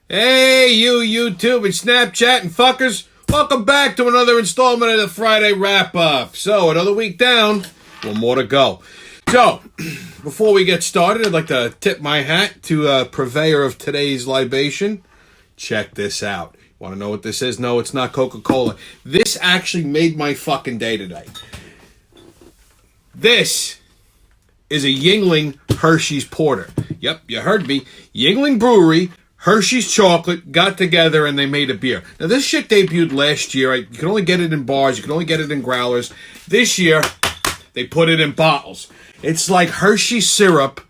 Hey, you YouTube and Snapchat and fuckers. Welcome back to another installment of the Friday Wrap-Up. So, another week down, one more to go. So, before we get started, I'd like to tip my hat to purveyor of today's libation. Check this out. Want to know what this is? No, it's not Coca-Cola. This actually made my fucking day today. This is a Yuengling Hershey's Porter. Yep, you heard me. Yuengling Brewery, Hershey's Chocolate got together and they made a beer. Now, this shit debuted last year. You can only get it in bars. You can only get it in growlers. This year, they put it in bottles. It's like Hershey syrup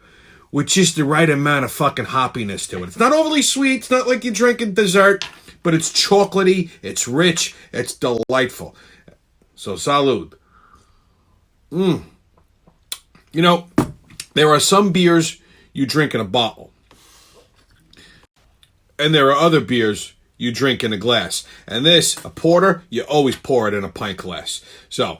with just the right amount of fucking hoppiness to it. It's not overly sweet. It's not like you're drinking dessert, but it's chocolatey. It's rich. It's delightful. So, salud. You know, there are some beers you drink in a bottle. And there are other beers you drink in a glass. And this, a porter, you always pour it in a pint glass. So,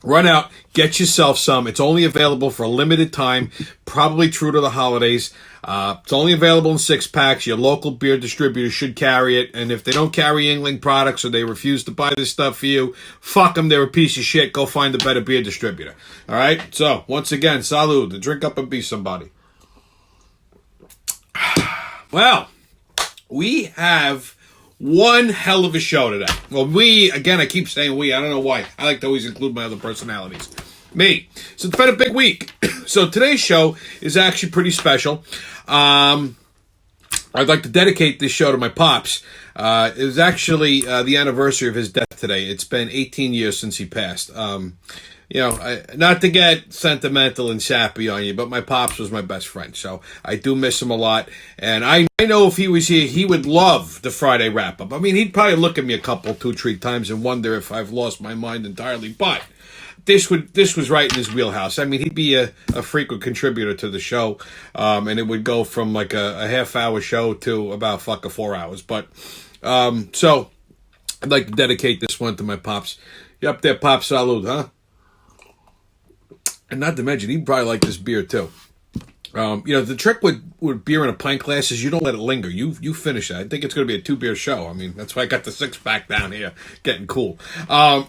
run out, get yourself some. It's only available for a limited time, probably true to the holidays. It's only available in 6-packs. Your local beer distributor should carry it. And if they don't carry Yuengling products or they refuse to buy this stuff for you, fuck them, they're a piece of shit. Go find a better beer distributor. All right? So, once again, salud. Drink up and be somebody. Well, we have one hell of a show today. Well, I keep saying we. I don't know why. I like to always include my other personalities. Me. So it's been a big week. So today's show is actually pretty special. I'd like to dedicate this show to my pops. It was actually the anniversary of his death today. It's been 18 years since he passed. Not to get sentimental and sappy on you, but my pops was my best friend, so I do miss him a lot. And I know if he was here, he would love the Friday Wrap-Up. I mean, he'd probably look at me a couple, 2-3 times and wonder if I've lost my mind entirely. But this was right in his wheelhouse. I mean, he'd be a frequent contributor to the show, and it would go from like a half-hour show to about 4 hours. But so I'd like to dedicate this one to my pops. You up there, Pops? Salud, huh? And not to mention, he'd probably like this beer, too. The trick with beer in a pint glass is you don't let it linger. You finish it. I think it's going to be a 2-beer show. I mean, that's why I got the 6-pack down here. Getting cool. For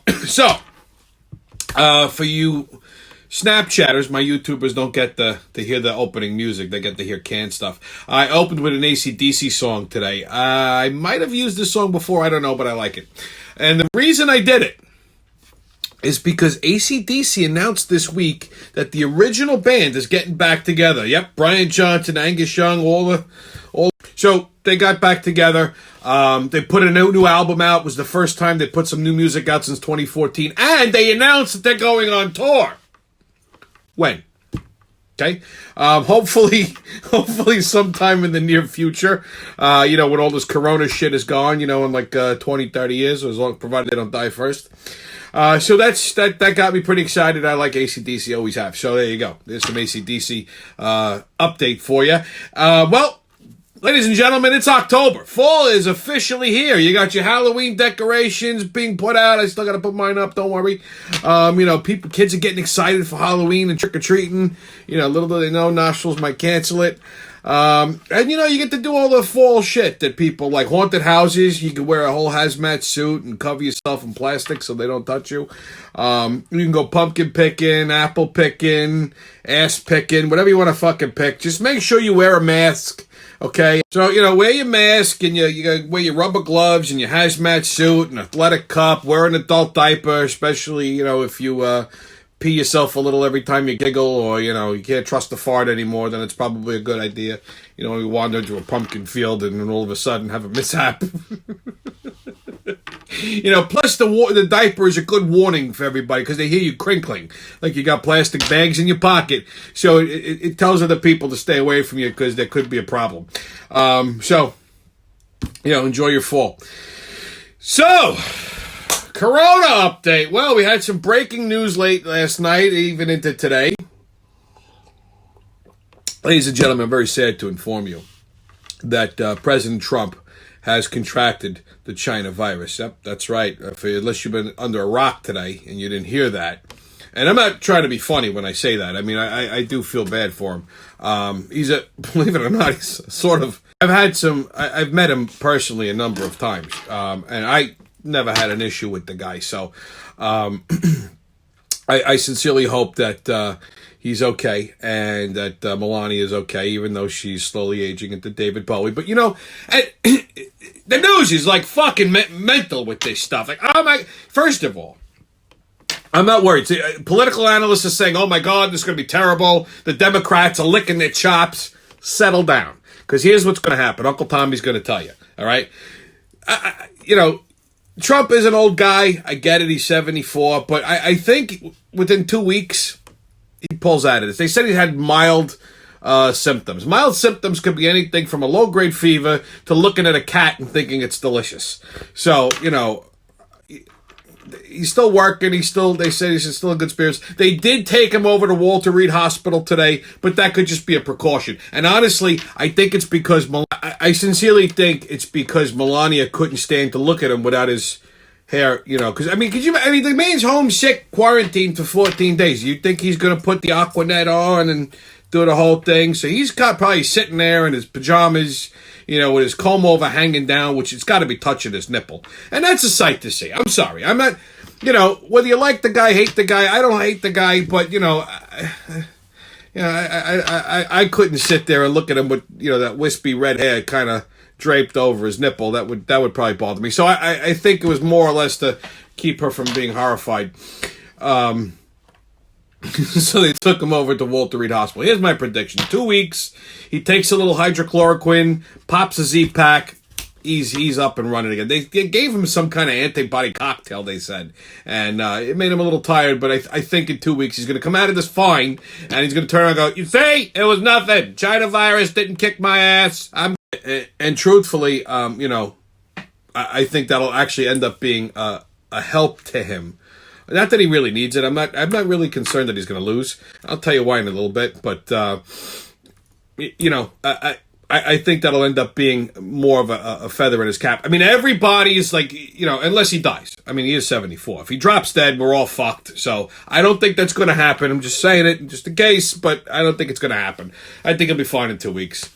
you Snapchatters, my YouTubers don't get to hear the opening music. They get to hear canned stuff. I opened with an AC/DC song today. I might have used this song before. I don't know, but I like it. And the reason I did it is because AC/DC announced this week that the original band is getting back together. Yep, Brian Johnson, Angus Young, so they got back together. They put a new album out. It was the first time they put some new music out since 2014, and they announced that they're going on tour. When? Okay. Hopefully sometime in the near future, when all this corona shit is gone, in like 20, 30 years, as long provided they don't die first. So that got me pretty excited. I like AC/DC, always have. So there you go. There's some AC/DC update for you. Ladies and gentlemen, it's October. Fall is officially here. You got your Halloween decorations being put out. I still got to put mine up. Don't worry. Kids are getting excited for Halloween and trick-or-treating. Little do they know, nostrils might cancel it. You get to do all the fall shit that people like. Haunted houses, you can wear a whole hazmat suit and cover yourself in plastic so they don't touch you. You can go pumpkin picking, apple picking, ass picking, whatever you want to fucking pick. Just make sure you wear a mask. Okay, so, wear your mask and you gotta wear your rubber gloves and your hazmat suit and athletic cup, wear an adult diaper, especially, if you pee yourself a little every time you giggle or, you can't trust the fart anymore, then it's probably a good idea. You wander into a pumpkin field and then all of a sudden have a mishap. Plus the diaper is a good warning for everybody because they hear you crinkling like you got plastic bags in your pocket. So it tells other people to stay away from you because there could be a problem. Enjoy your fall. So, Corona update. Well, we had some breaking news late last night, even into today. Ladies and gentlemen, I'm very sad to inform you that President Trump has contracted the China virus. Yep, that's right. Unless you've been under a rock today and you didn't hear that, And I'm not trying to be funny when I say that. I mean, I do feel bad for him. Believe it or not, he's sort of, I've met him personally a number of times. And I never had an issue with the guy. So, I sincerely hope that, he's okay, and that Melania is okay, even though she's slowly aging into David Bowie. But, the news is like fucking mental with this stuff. Like, oh my, first of all, I'm not worried. See, political analysts are saying, oh my God, this is going to be terrible. The Democrats are licking their chops. Settle down. Because here's what's going to happen. Uncle Tommy's going to tell you. All right? Trump is an old guy. I get it. He's 74. But I think within 2 weeks, he pulls out of this. They said he had mild symptoms. Mild symptoms could be anything from a low-grade fever to looking at a cat and thinking it's delicious. So, he's still working. They said he's still in good spirits. They did take him over to Walter Reed Hospital today, but that could just be a precaution. And honestly, I think it's because, I sincerely think it's because Melania couldn't stand to look at him without his hair, because, the man's homesick, quarantined for 14 days. You think he's going to put the Aquanet on and do the whole thing? So he's probably sitting there in his pajamas, with his comb over hanging down, which it's got to be touching his nipple. And that's a sight to see. I'm sorry. I'm not, whether you like the guy, hate the guy, I don't hate the guy, but, I couldn't sit there and look at him with, that wispy red hair kind of draped over his nipple. That would probably bother me. So I think it was more or less to keep her from being horrified. So they took him over to Walter Reed Hospital. Here's my prediction. 2 weeks, he takes a little hydrochloroquine, pops a Z-Pack, he's up and running again. They gave him some kind of antibody cocktail, they said. And it made him a little tired, but I think in 2 weeks he's going to come out of this fine, and he's going to turn around and go, you see, it was nothing. China virus didn't kick my ass. And truthfully, I think that'll actually end up being a help to him. Not that he really needs it. I'm not really concerned that he's going to lose. I'll tell you why in a little bit. But, I think that'll end up being more of a feather in his cap. I mean, everybody's like, unless he dies. I mean, he is 74. If he drops dead, we're all fucked. So I don't think that's going to happen. I'm just saying it just in case, but I don't think it's going to happen. I think he'll be fine in 2 weeks.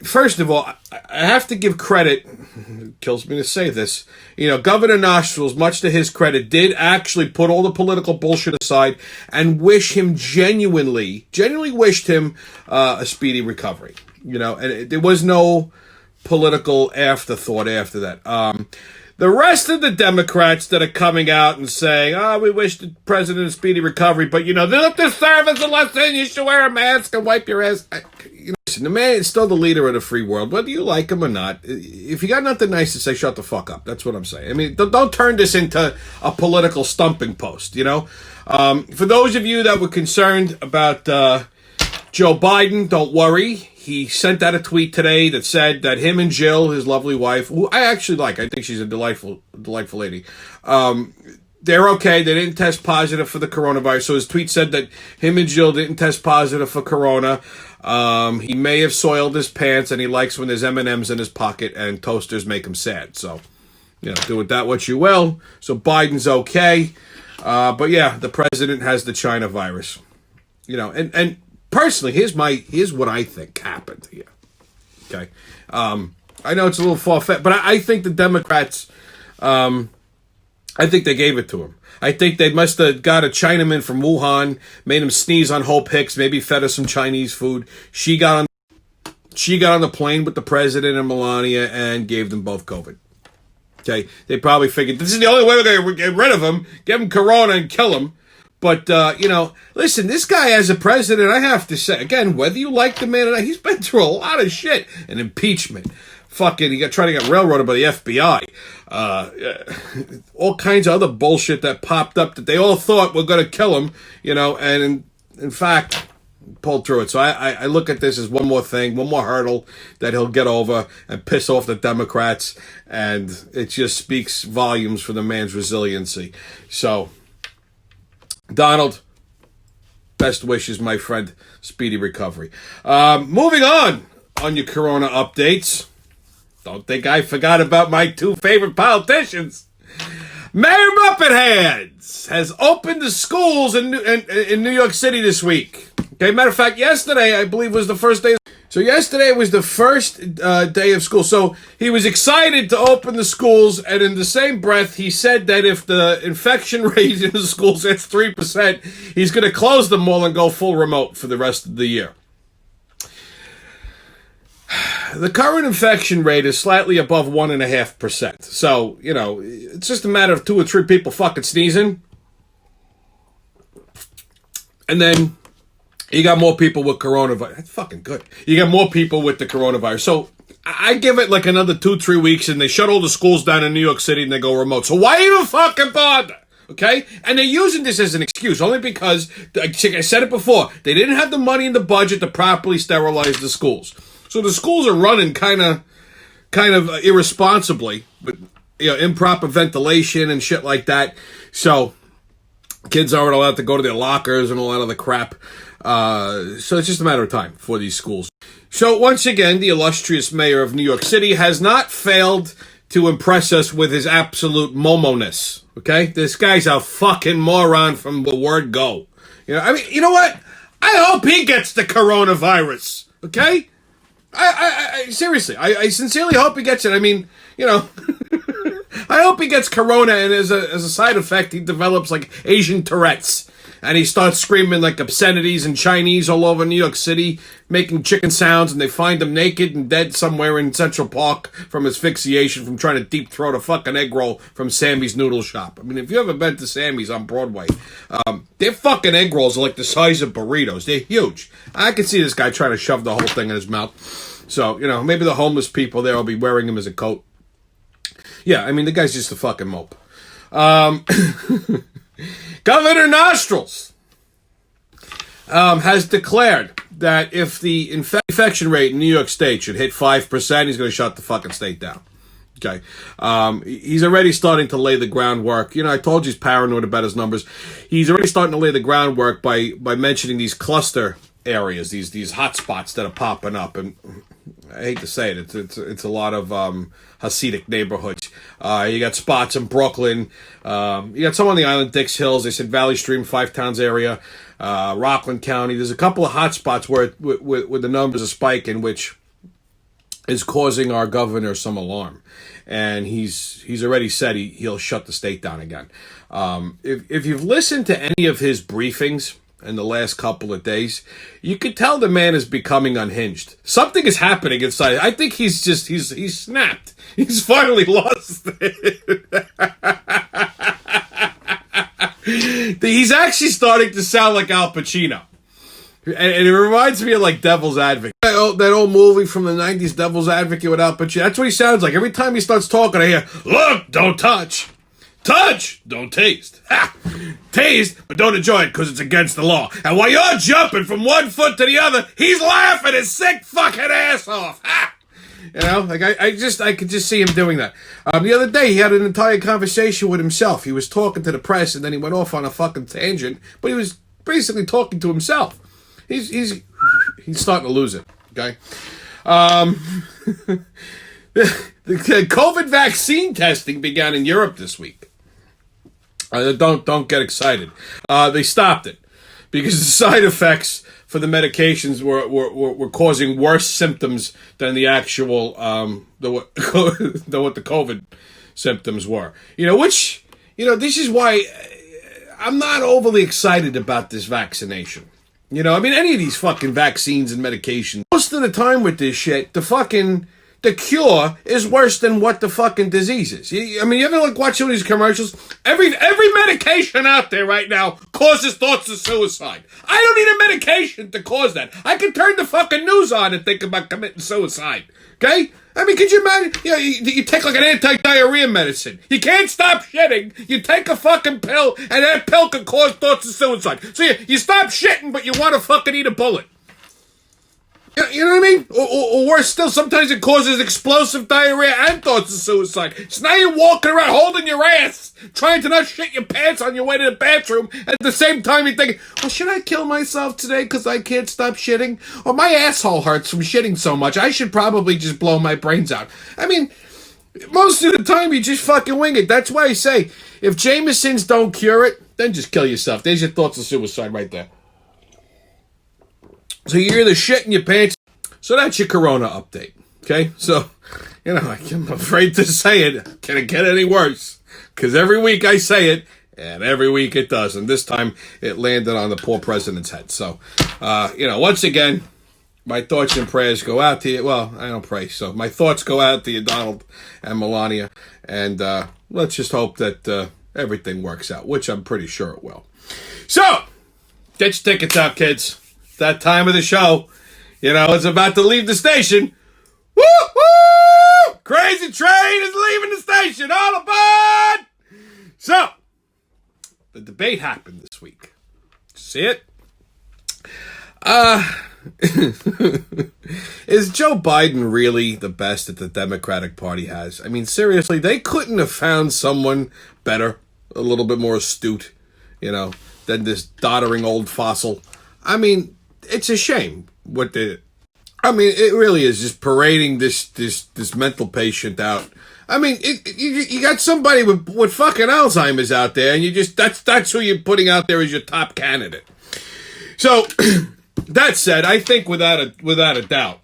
First of all, I have to give credit. It kills me to say this. Governor Nostrils, much to his credit, did actually put all the political bullshit aside and genuinely wished him a speedy recovery. And there was no political afterthought after that. The rest of the Democrats that are coming out and saying, we wish the president a speedy recovery, but, they look to serve as a lesson. You should wear a mask and wipe your ass. Listen, the man is still the leader of the free world, whether you like him or not. If you got nothing nice to say, shut the fuck up. That's what I'm saying. I mean, don't turn this into a political stumping post, For those of you that were concerned about Joe Biden, don't worry. He sent out a tweet today that said that him and Jill, his lovely wife, who I actually like, I think she's a delightful lady, they're okay. They didn't test positive for the coronavirus. So his tweet said that him and Jill didn't test positive for corona. He may have soiled his pants, and he likes when there's M&Ms in his pocket and toasters make him sad. So, do with that what you will. So Biden's okay. But yeah, the president has the China virus. And personally, here's what I think happened here. Okay. I know it's a little far-fetched, but I think the Democrats, I think they gave it to him. I think they must have got a Chinaman from Wuhan, made him sneeze on Hope Hicks, maybe fed her some Chinese food. She got on the plane with the president and Melania and gave them both COVID. Okay, they probably figured this is the only way we're going to get rid of him, give him corona and kill him. But, listen, this guy as a president, I have to say, again, whether you like the man or not, he's been through a lot of shit. An impeachment. He got trying to get railroaded by the FBI. All kinds of other bullshit that popped up that they all thought were going to kill him, and in fact, pulled through it. So I look at this as one more thing, one more hurdle that he'll get over and piss off the Democrats, and it just speaks volumes for the man's resiliency. So, Donald, best wishes, my friend. Speedy recovery. Moving on your corona updates. Don't think I forgot about my two favorite politicians. Mayor Muppet has opened the schools in New York City this week. Okay, matter of fact, yesterday I believe was the first day. So yesterday was the first day of school. So he was excited to open the schools, and in the same breath, he said that if the infection rate in the schools hits 3%, he's going to close them all and go full remote for the rest of the year. The current infection rate is slightly above 1.5%. So, it's just a matter of 2 or 3 people fucking sneezing. And then you got more people with coronavirus. That's fucking good. You got more people with the coronavirus. So I give it like another 2-3 weeks and they shut all the schools down in New York City and they go remote. So why even fucking bother? Okay? And they're using this as an excuse only because, I said it before, they didn't have the money in the budget to properly sterilize the schools. So the schools are running kind of irresponsibly, but improper ventilation and shit like that. So kids aren't allowed to go to their lockers and all that other crap. So it's just a matter of time for these schools. So once again, the illustrious mayor of New York City has not failed to impress us with his absolute momo-ness. Okay, this guy's a fucking moron from the word go. You know what? I hope he gets the coronavirus. Okay. I seriously, I sincerely hope he gets it. I mean, I hope he gets corona and as a side effect, he develops like Asian Tourette's. And he starts screaming like obscenities in Chinese all over New York City, making chicken sounds, and they find him naked and dead somewhere in Central Park from asphyxiation from trying to deep throat a fucking egg roll from Sammy's Noodle Shop. I mean, if you ever been to Sammy's on Broadway, their fucking egg rolls are like the size of burritos. They're huge. I could see this guy trying to shove the whole thing in his mouth. So, maybe the homeless people there will be wearing him as a coat. Yeah, I mean, the guy's just a fucking mope. Governor Nostrils has declared that if the infection rate in New York State should hit 5%, he's going to shut the fucking state down. Okay. He's already starting to lay the groundwork. I told you he's paranoid about his numbers. He's already starting to lay the groundwork by mentioning these cluster areas, these hot spots that are popping up. And I hate to say it, it's a lot of Hasidic neighborhoods. You got spots in Brooklyn. You got some on the island, Dix Hills. They said Valley Stream, Five Towns area, Rockland County. There's a couple of hot spots where the numbers are spiking, which is causing our governor some alarm. And he's already said he'll shut the state down again. If you've listened to any of his briefings in the last couple of days, you could tell the man is becoming unhinged. Something is happening inside. I think he's snapped. He's finally lost it. He's actually starting to sound like Al Pacino. And it reminds me of like Devil's Advocate. That old movie from the 90s, Devil's Advocate with Al Pacino. That's what he sounds like. Every time he starts talking, I hear, look, don't touch. Touch, don't taste. Ha! Taste, but don't enjoy it because it's against the law. And while you're jumping from one foot to the other, he's laughing his sick fucking ass off. Ha! I could just see him doing that. The other day, he had an entire conversation with himself. He was talking to the press, and then he went off on a fucking tangent, but he was basically talking to himself. He's starting to lose it, okay? The COVID vaccine testing began in Europe this week. Don't get excited. They stopped it because the side effects for the medications were causing worse symptoms than the actual than what the COVID symptoms were. This is why I'm not overly excited about this vaccination. Any of these fucking vaccines and medications, most of the time with this shit, the cure is worse than what the fucking disease is. You ever watch some of these commercials? Every medication out there right now causes thoughts of suicide. I don't need a medication to cause that. I can turn the fucking news on and think about committing suicide. Okay? Could you imagine? You take like an anti-diarrhea medicine. You can't stop shitting. You take a fucking pill, and that pill can cause thoughts of suicide. So you stop shitting, but you want to fucking eat a bullet. You know what I mean? Or worse still, sometimes it causes explosive diarrhea and thoughts of suicide. So now you're walking around holding your ass, trying to not shit your pants on your way to the bathroom. At the same time, you're thinking, well, should I kill myself today because I can't stop shitting? Or my asshole hurts from shitting so much. I should probably just blow my brains out. Most of the time, you just fucking wing it. That's why I say, if Jameson's don't cure it, then just kill yourself. There's your thoughts of suicide right there. So you're either shit in your pants. So that's your Corona update. Okay? So, I'm afraid to say it. Can it get any worse? Because every week I say it, and every week it does. And this time, it landed on the poor president's head. So, once again, my thoughts and prayers go out to you. Well, I don't pray, so my thoughts go out to you, Donald and Melania. And let's just hope that everything works out, which I'm pretty sure it will. So, get your tickets out, kids. That time of the show. It's about to leave the station. Woo! Woo! Crazy train is leaving the station. All aboard! So, the debate happened this week. See it? Is Joe Biden really the best that the Democratic Party has? I mean, seriously, they couldn't have found someone better, a little bit more astute, than this doddering old fossil. I mean, it's a shame what they... it really is just parading this mental patient out. I mean, you got somebody with fucking Alzheimer's out there, and that's who you're putting out there as your top candidate. So... That said, I think without a doubt,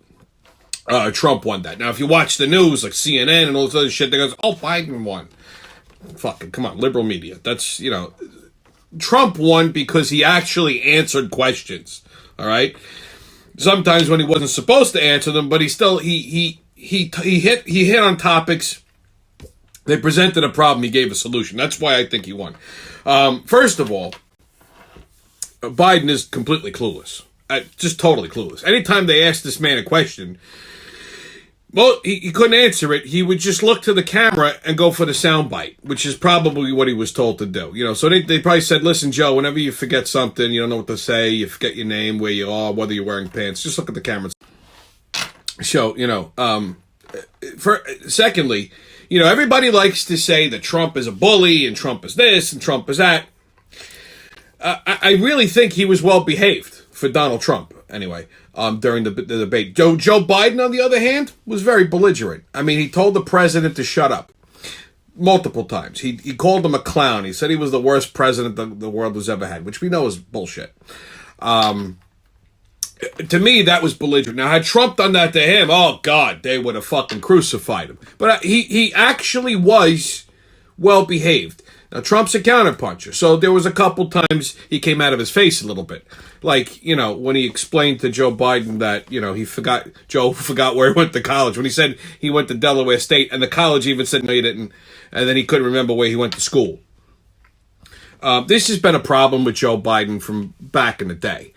Trump won that. Now, if you watch the news, like CNN and all this other shit, they goes, "Oh, Biden won." Fucking come on, liberal media. That's Trump won because he actually answered questions. All right. Sometimes when he wasn't supposed to answer them, but he hit on topics. They presented a problem. He gave a solution. That's why I think he won. First of all, Biden is completely clueless. Just totally clueless. Anytime they asked this man a question, well, he couldn't answer it. He would just look to the camera and go for the soundbite, which is probably what he was told to do. So they probably said, "Listen, Joe, whenever you forget something, you don't know what to say, you forget your name, where you are, whether you're wearing pants, just look at the camera." So, secondly, everybody likes to say that Trump is a bully and Trump is this and Trump is that. I really think he was well behaved for Donald Trump, anyway, during the debate. Joe Biden, on the other hand, was very belligerent. I mean, he told the president to shut up multiple times. He called him a clown. He said he was the worst president the world has ever had, which we know is bullshit. To me, that was belligerent. Now, had Trump done that to him, oh, God, they would have fucking crucified him. But he actually was well behaved. Now, Trump's a counterpuncher, so there was a couple times he came out of his face a little bit. Like, when he explained to Joe Biden that, Joe forgot where he went to college. When he said he went to Delaware State, and the college even said, no, you didn't. And then he couldn't remember where he went to school. This has been a problem with Joe Biden from back in the day.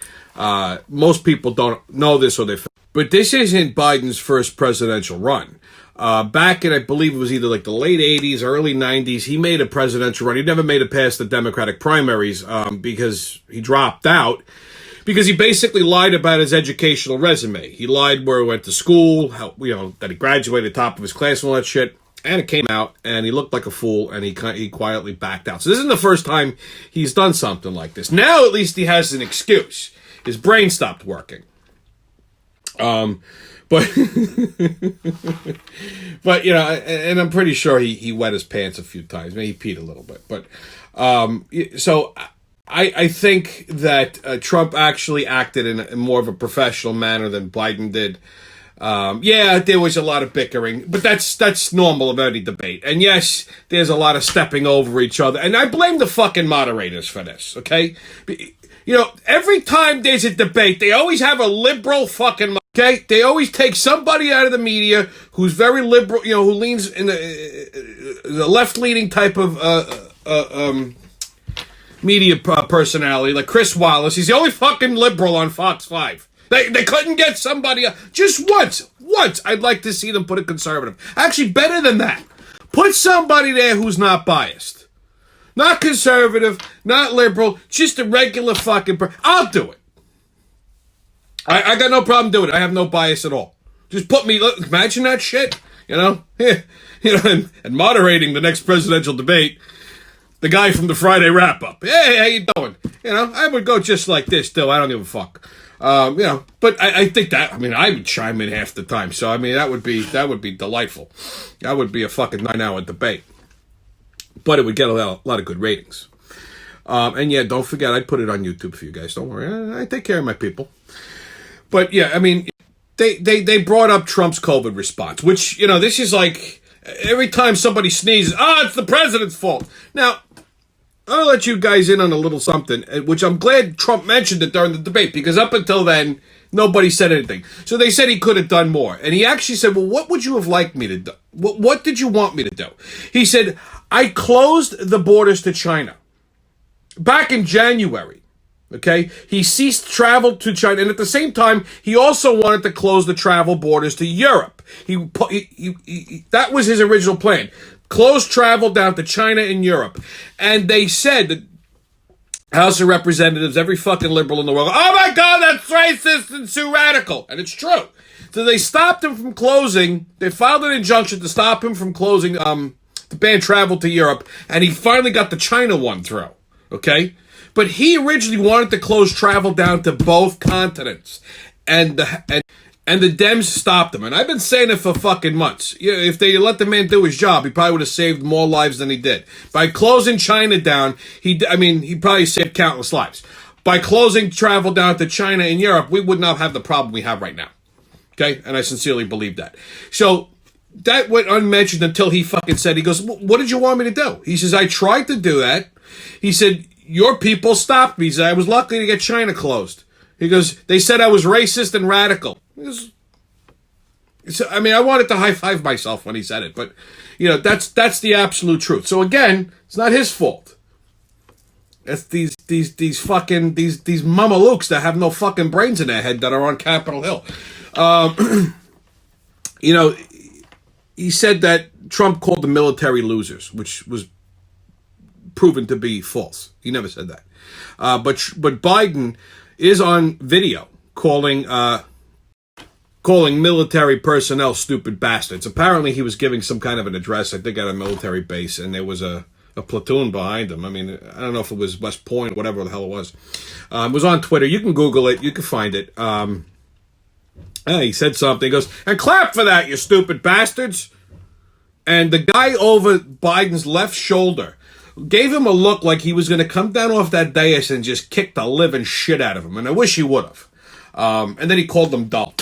Most people don't know this, but this isn't Biden's first presidential run. Back in, I believe it was either like the late 80s, early 90s, he made a presidential run. He never made it past the Democratic primaries because he dropped out because he basically lied about his educational resume. He lied where he went to school, that he graduated top of his class and all that shit. And it came out, and he looked like a fool, and he quietly backed out. So this isn't the first time he's done something like this. Now at least he has an excuse. His brain stopped working. But and I'm pretty sure he wet his pants a few times. Maybe he peed a little bit. But so I think that Trump actually acted in more of a professional manner than Biden did. There was a lot of bickering, but that's normal of any debate. And yes, there's a lot of stepping over each other. And I blame the fucking moderators for this, okay? Every time there's a debate, they always have a liberal fucking... Okay, they always take somebody out of the media who's very liberal, who leans in the left-leaning type of media personality, like Chris Wallace. He's the only fucking liberal on Fox 5. They couldn't get somebody just once. I'd like to see them put a conservative. Actually, better than that. Put somebody there who's not biased. Not conservative, not liberal, just a regular fucking I'll do it. I got no problem doing it. I have no bias at all. Just put me, imagine that shit, and moderating the next presidential debate, the guy from the Friday wrap-up. Hey, how you doing? I would go just like this, though. I don't give a fuck. But I think that, I would chime in half the time. So, that would be delightful. That would be a fucking 9-hour debate. But it would get a lot of good ratings. And yeah, don't forget, I'd put it on YouTube for you guys. Don't worry. I take care of my people. But yeah, they brought up Trump's COVID response, which, this is like every time somebody sneezes, it's the president's fault. Now, I'll let you guys in on a little something, which I'm glad Trump mentioned it during the debate, because up until then, nobody said anything. So they said he could have done more. And he actually said, well, what would you have liked me to do? What did you want me to do? He said, I closed the borders to China back in January. Okay? He ceased travel to China. And at the same time, he also wanted to close the travel borders to Europe. That was his original plan. Close travel down to China and Europe. And they said that House of Representatives, every fucking liberal in the world, oh my God, that's racist and too radical. And it's true. So they stopped him from closing. They filed an injunction to stop him from closing, to ban travel to Europe. And he finally got the China one through. Okay? But he originally wanted to close travel down to both continents. And the Dems stopped him. And I've been saying it for fucking months. If they let the man do his job, he probably would have saved more lives than he did. By closing China down, he probably saved countless lives. By closing travel down to China and Europe, we would not have the problem we have right now. Okay? And I sincerely believe that. So that went unmentioned until he fucking said, he goes, what did you want me to do? He says, I tried to do that. He said, your people stopped me. He said, I was lucky to get China closed. He goes, they said I was racist and radical. I wanted to high five myself when he said it, but that's the absolute truth. So again, it's not his fault. It's these mamalukes that have no fucking brains in their head that are on Capitol Hill. He said that Trump called the military losers, which was proven to be false. He never said that. But Biden is on video calling military personnel stupid bastards. Apparently he was giving some kind of an address, I think at a military base, and there was a platoon behind him. I don't know if it was West Point, whatever the hell it was. It was on Twitter. You can Google it. You can find it. He said something. He goes, and clap for that, you stupid bastards. And the guy over Biden's left shoulder gave him a look like he was going to come down off that dais and just kick the living shit out of him. And I wish he would have. And then he called them dumb.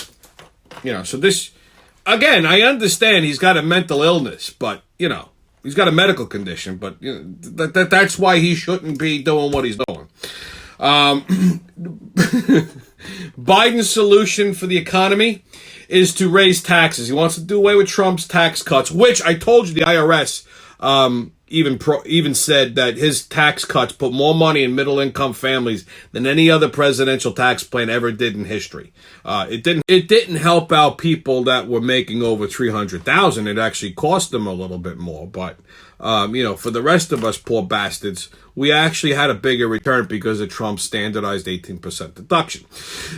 So this, again, I understand he's got a mental illness, but, he's got a medical condition, but that's why he shouldn't be doing what he's doing. Biden's solution for the economy is to raise taxes. He wants to do away with Trump's tax cuts, which I told you the IRS even said that his tax cuts put more money in middle-income families than any other presidential tax plan ever did in history. It didn't help out people that were making over $300,000. It actually cost them a little bit more. But for the rest of us poor bastards, we actually had a bigger return because of Trump's standardized 18% deduction.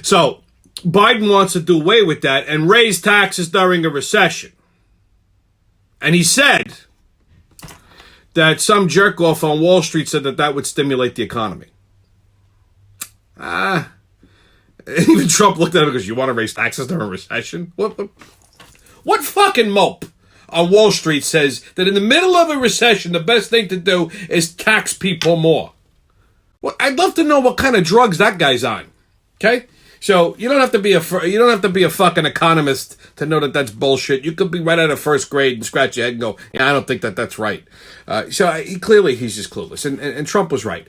So Biden wants to do away with that and raise taxes during a recession. And he said that some jerk-off on Wall Street said that would stimulate the economy. Even Trump looked at him and goes, you want to raise taxes during a recession? What fucking mope on Wall Street says that in the middle of a recession, the best thing to do is tax people more? Well, I'd love to know what kind of drugs that guy's on. Okay? So you don't have to be a fucking economist to know that that's bullshit. You could be right out of first grade and scratch your head and go, yeah, I don't think that's right. So clearly he's just clueless. And Trump was right.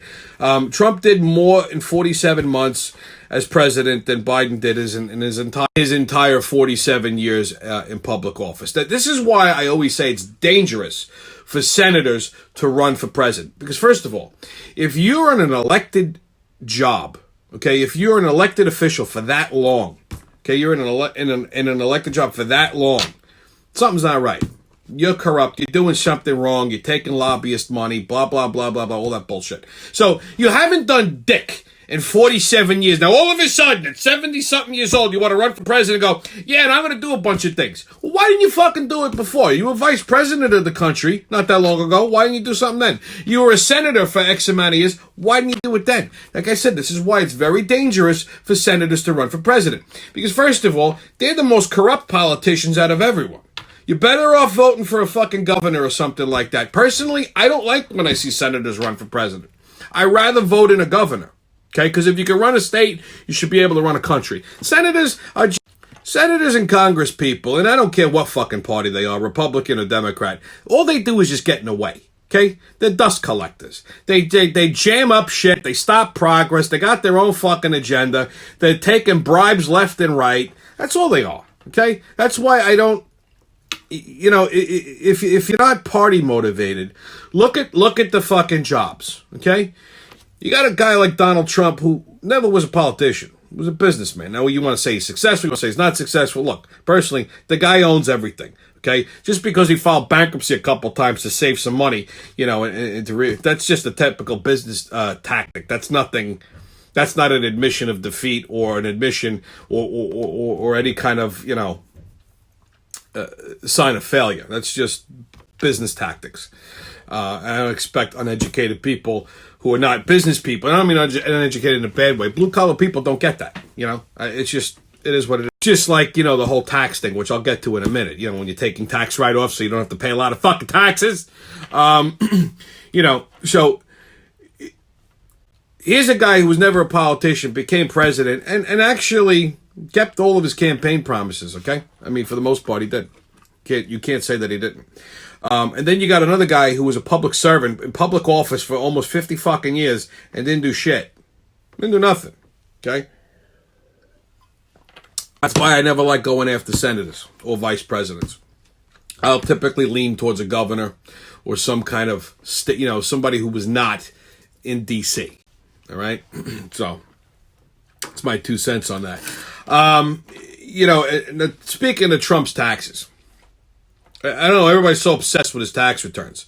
Trump did more in 47 months as president than Biden did in his entire 47 years in public office. This is why I always say it's dangerous for senators to run for president. Because first of all, if you're in an elected job, okay, if you're an elected official for that long, okay, you're in an elected job for that long, something's not right. You're corrupt. You're doing something wrong. You're taking lobbyist money, blah, blah, blah, blah, blah, all that bullshit. So you haven't done dick in 47 years. Now, all of a sudden, at 70-something years old, you want to run for president and go, yeah, and I'm going to do a bunch of things. Well, why didn't you fucking do it before? You were vice president of the country not that long ago. Why didn't you do something then? You were a senator for X amount of years. Why didn't you do it then? Like I said, this is why it's very dangerous for senators to run for president. Because first of all, they're the most corrupt politicians out of everyone. You're better off voting for a fucking governor or something like that. Personally, I don't like when I see senators run for president. I rather vote in a governor. Okay, because if you can run a state, you should be able to run a country. Senators and Congress people, and I don't care what fucking party they are, Republican or Democrat, all they do is just get in the way. Okay? They're dust collectors. They jam up shit. They stop progress. They got their own fucking agenda. They're taking bribes left and right. That's all they are. Okay? That's why I don't, you know, if you're not party motivated, look at the fucking jobs. Okay? You got a guy like Donald Trump who never was a politician. He was a businessman. Now, you want to say he's successful, you want to say he's not successful. Look, personally, the guy owns everything, okay? Just because he filed bankruptcy a couple times to save some money, you know, that's just a typical business tactic. That's nothing. That's not an admission of defeat or an admission or any kind of, you know, sign of failure. That's just business tactics. I don't expect uneducated people who are not business people. And I don't mean uneducated in a bad way. Blue-collar people don't get that, you know. It is what it is. Just like, you know, the whole tax thing, which I'll get to in a minute. You know, when you're taking tax write-offs so you don't have to pay a lot of fucking taxes. You know, so here's a guy who was never a politician, became president, and actually kept all of his campaign promises, okay? I mean, for the most part, he did. You can't say that he didn't. And then you got another guy who was a public servant in public office for almost 50 fucking years and didn't do shit. Didn't do nothing. Okay? That's why I never like going after senators or vice presidents. I'll typically lean towards a governor or some kind of, you know, somebody who was not in D.C. All right? So, that's my 2 cents on that. You know, speaking of Trump's taxes, I don't know, everybody's so obsessed with his tax returns.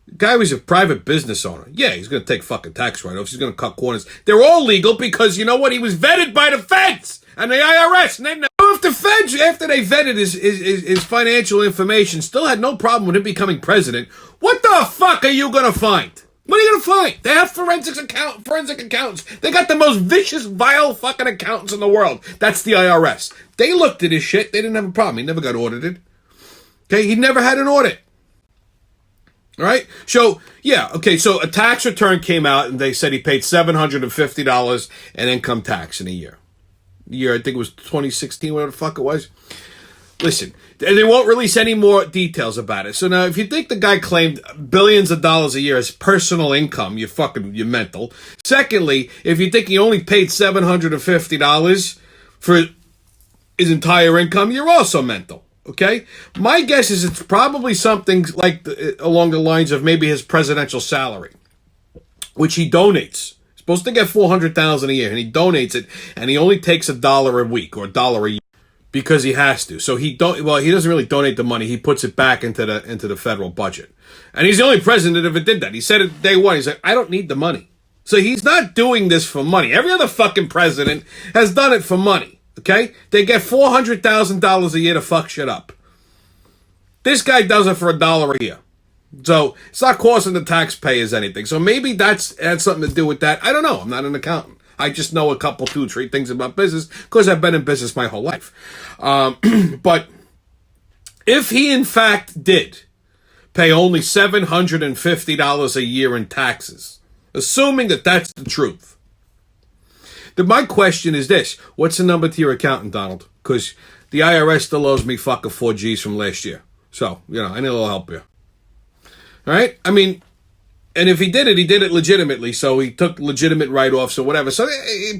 The guy was a private business owner. Yeah, he's going to take fucking tax write-offs. He's going to cut corners. They're all legal because, you know what, he was vetted by the feds and the IRS. And they know if the feds, after they vetted his financial information, still had no problem with him becoming president, what the fuck are you going to find? What are you going to find? They have forensic accountants. They got the most vicious, vile fucking accountants in the world. That's the IRS. They looked at his shit. They didn't have a problem. He never got audited. Okay, he never had an audit. All right? So, yeah, okay, so a tax return came out and they said he paid $750 in income tax in a year. I think it was 2016, whatever the fuck it was. Listen, they won't release any more details about it. So now, if you think the guy claimed billions of dollars a year as personal income, you're mental. Secondly, if you think he only paid $750 for his entire income, you're also mental. Okay? My guess is it's probably something like along the lines of maybe his presidential salary, which he donates. He's supposed to get $400,000 a year, and he donates it, and he only takes $1 a week or $1 a year because he has to. So he doesn't really donate the money. He puts it back into the federal budget. And he's the only president that ever did that. He said it day one. He's like, I don't need the money. So he's not doing this for money. Every other fucking president has done it for money. Okay? They get $400,000 a year to fuck shit up. This guy does it for $1 a year. So it's not costing the taxpayers anything. So maybe that had something to do with that. I don't know. I'm not an accountant. I just know a couple, 2, 3 things about business because I've been in business my whole life. But if he in fact did pay only $750 a year in taxes, assuming that that's the truth, then my question is this. What's the number to your accountant, Donald? Because the IRS still owes me fucking 4Gs from last year. So, you know, I need a little help here. All right? I mean, and if he did it legitimately. So he took legitimate write-offs or whatever. So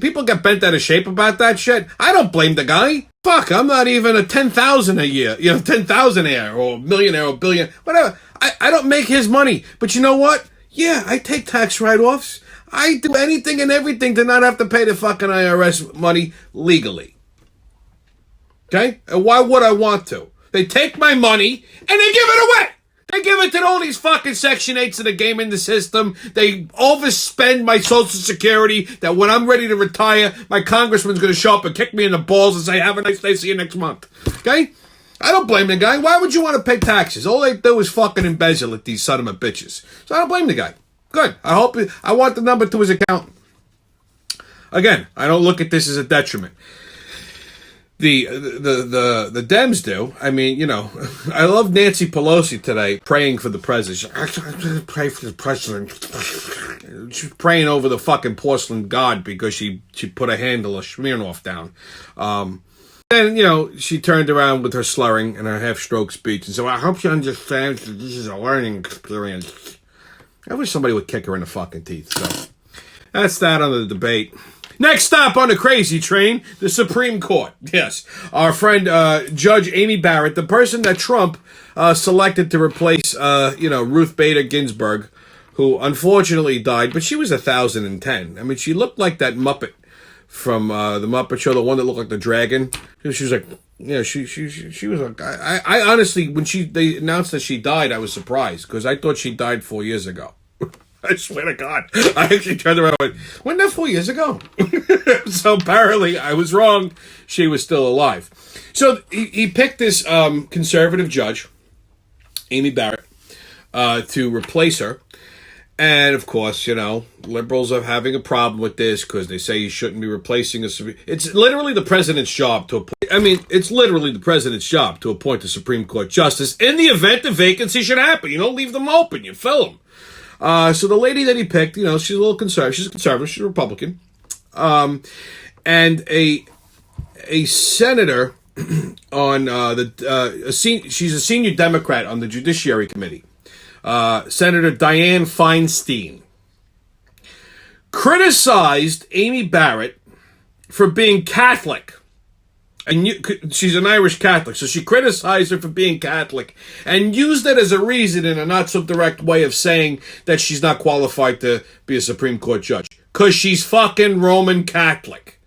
people get bent out of shape about that shit. I don't blame the guy. Fuck, I'm not even a 10,000 a year. You know, 10,000-aire or millionaire or billion, whatever. I don't make his money. But you know what? Yeah, I take tax write-offs. I do anything and everything to not have to pay the fucking IRS money legally. Okay? And why would I want to? They take my money and they give it away. They give it to all these fucking Section 8s of the game in the system. They overspend my Social Security that when I'm ready to retire, my congressman's going to show up and kick me in the balls and say, have a nice day, see you next month. Okay? I don't blame the guy. Why would you want to pay taxes? All they do is fucking embezzle at these son of a bitches. So I don't blame the guy. Good. I want the number to his accountant. Again, I don't look at this as a detriment. The Dems do. I mean, you know, I love Nancy Pelosi today praying for the president. I pray for the president. She's praying over the fucking porcelain god because she put a handle of Smirnoff down. Then, you know, she turned around with her slurring and her half-stroke speech and said, well, I hope she understands that this is a learning experience. I wish somebody would kick her in the fucking teeth. So that's that on the debate. Next stop on the crazy train, the Supreme Court. Yes, our friend Judge Amy Barrett, the person that Trump selected to replace, Ruth Bader Ginsburg, who unfortunately died, but she was 1,010. I mean, she looked like that Muppet from the Muppet Show, the one that looked like the dragon. She was like, she was like, I honestly, when they announced that she died, I was surprised because I thought she died 4 years ago. I swear to God. I actually turned around and went, wasn't that 4 years ago? So apparently I was wrong. She was still alive. So he picked this conservative judge, Amy Barrett, to replace her. And of course, you know, liberals are having a problem with this because they say you shouldn't be replacing it's literally the president's job to appoint. I mean, it's literally the president's job to appoint a Supreme Court justice in the event the vacancy should happen. You don't leave them open. You fill them. So the lady that he picked, you know, she's a little conservative. She's a conservative. She's a Republican. And a senator on she's a senior Democrat on the Judiciary Committee. Senator Dianne Feinstein criticized Amy Barrett for being Catholic. And she's an Irish Catholic, so she criticized her for being Catholic and used it as a reason in a not-so-direct way of saying that she's not qualified to be a Supreme Court judge. Because she's fucking Roman Catholic.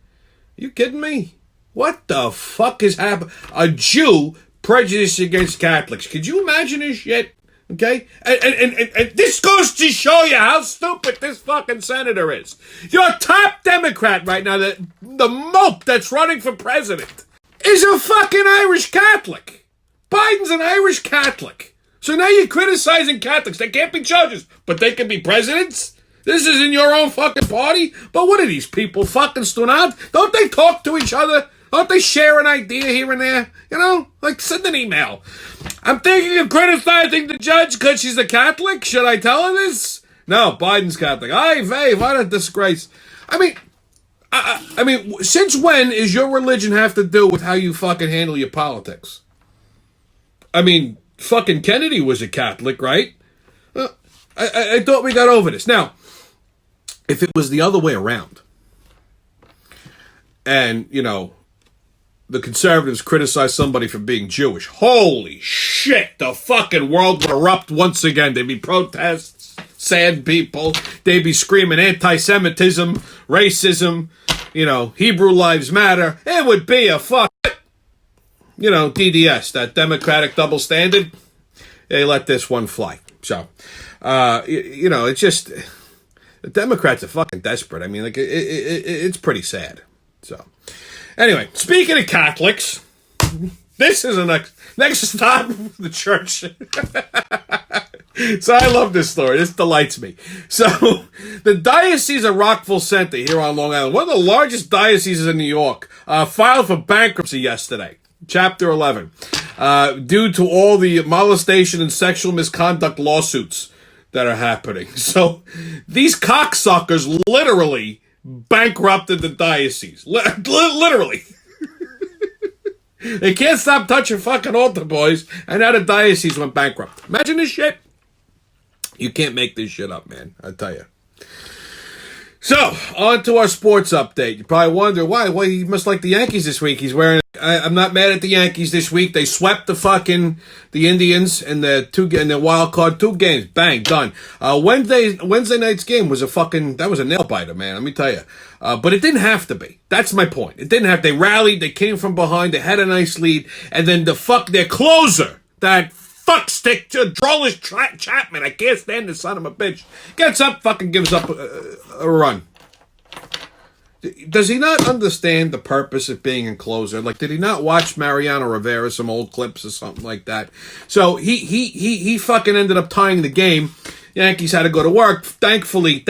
You kidding me? What the fuck is happening? A Jew prejudiced against Catholics. Could you imagine this shit? Okay? And this goes to show you how stupid this fucking senator is. Your top Democrat right now, the mope that's running for president, is a fucking Irish Catholic. Biden's an Irish Catholic. So now you're criticizing Catholics. They can't be judges, but they can be presidents? This is in your own fucking party? But what are these people fucking stood out? Don't they talk to each other? Don't they share an idea here and there? You know, like send an email. I'm thinking of criticizing the judge because she's a Catholic. Should I tell her this? No, Biden's Catholic. Ay vey, what a disgrace. I mean, since when is your religion have to do with how you fucking handle your politics? I mean, fucking Kennedy was a Catholic, right? I thought we got over this. Now, if it was the other way around, and, you know, the conservatives criticize somebody for being Jewish, holy shit, the fucking world would erupt once again. There'd be protests, sad people, they'd be screaming anti-Semitism, racism, you know, Hebrew lives matter. It would be a you know, DDS, that Democratic double standard. They let this one fly. So, you know, it's just, the Democrats are fucking desperate. I mean, like, it's pretty sad. So, anyway, speaking of Catholics, this is a next stop, the church. So I love this story. This delights me. So the Diocese of Rockville Center here on Long Island, one of the largest dioceses in New York, filed for bankruptcy yesterday. Chapter 11. Due to all the molestation and sexual misconduct lawsuits that are happening. So these cocksuckers literally bankrupted the diocese. Literally. They can't stop touching fucking altar boys, and now the diocese went bankrupt. Imagine this shit. You can't make this shit up, man. I tell you. So, on to our sports update. You probably wonder why. Well, he must like the Yankees this week. He's wearing... I'm not mad at the Yankees this week. They swept the Indians in the wild card 2 games. Bang, done. Wednesday night's game was that was a nail biter, man. Let me tell you. But it didn't have to be. That's my point. It didn't have. They rallied. They came from behind. They had a nice lead, and then their closer, that fuckstick, Drollish Chapman. I can't stand the son of a bitch. Gets up, fucking gives up a run. Does he not understand the purpose of being a closer? Like, did he not watch Mariano Rivera, some old clips or something like that? So he fucking ended up tying the game. Yankees had to go to work. Thankfully,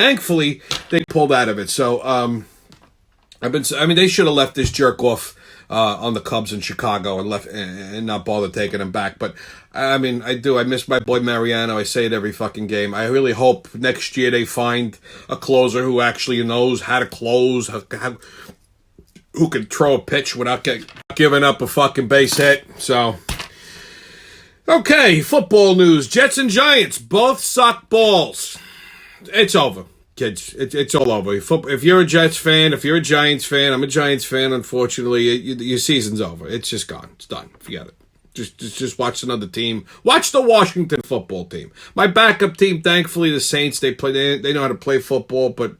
they pulled out of it. So, they should have left this jerk off on the Cubs in Chicago and not bother taking him back. But I miss my boy Mariano. I say it every fucking game. I really hope next year they find a closer who actually knows how to close, who can throw a pitch without giving up a fucking base hit. So, okay, football news. Jets and Giants both suck balls. It's over. Kids, it's all over. If you're a Jets fan, if you're a Giants fan, I'm a Giants fan, unfortunately, your season's over. It's just gone. It's done. Forget it. Just watch another team. Watch the Washington football team. My backup team, thankfully, the Saints, they know how to play football, but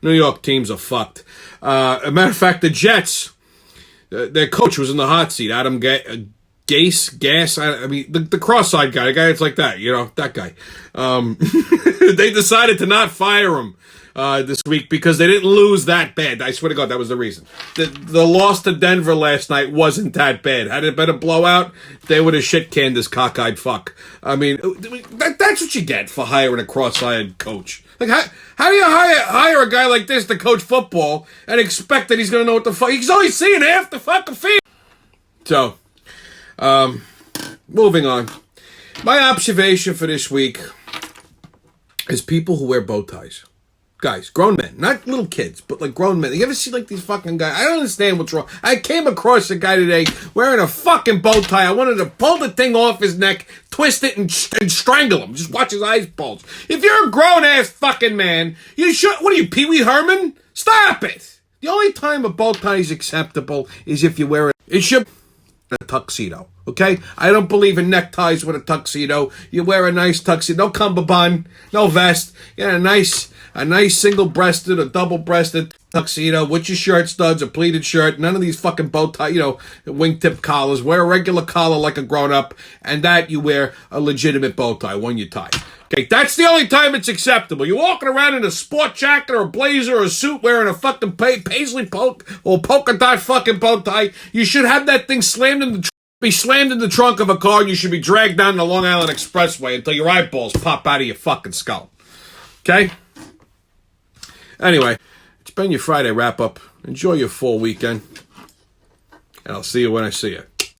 New York teams are fucked. A matter of fact, the Jets, their coach was in the hot seat, Adam the cross-eyed guy, the guy that's like that, that guy. They decided to not fire him this week because they didn't lose that bad. I swear to God, that was the reason. The loss to Denver last night wasn't that bad. Had it been a blowout, they would have shit-canned this cockeyed fuck. That's what you get for hiring a cross-eyed coach. Like, how do you hire a guy like this to coach football and expect that he's going to know what the fuck? He's only seeing half the fucking field. So, moving on. My observation for this week is people who wear bow ties. Guys, grown men, not little kids, but like grown men. You ever see like these fucking guys? I don't understand what's wrong. I came across a guy today wearing a fucking bow tie. I wanted to pull the thing off his neck, twist it, and strangle him. Just watch his eyes bulge. If you're a grown-ass fucking man, you should... What are you, Pee Wee Herman? Stop it! The only time a bow tie is acceptable is if you wear it. It should... a tuxedo, okay? I don't believe in neckties with a tuxedo. You wear a nice tuxedo, no cummerbund, no vest. Get a nice single-breasted or double-breasted tuxedo with your shirt studs, a pleated shirt. None of these fucking bow tie, wingtip collars. Wear a regular collar like a grown-up, and that you wear a legitimate bow tie when you tie. Okay, that's the only time it's acceptable. You're walking around in a sport jacket or a blazer or a suit wearing a fucking paisley polka dot fucking bow tie. You should have that thing slammed in the trunk of a car, and you should be dragged down the Long Island Expressway until your eyeballs pop out of your fucking skull. Okay? Anyway, it's been your Friday wrap-up. Enjoy your full weekend, and I'll see you when I see you.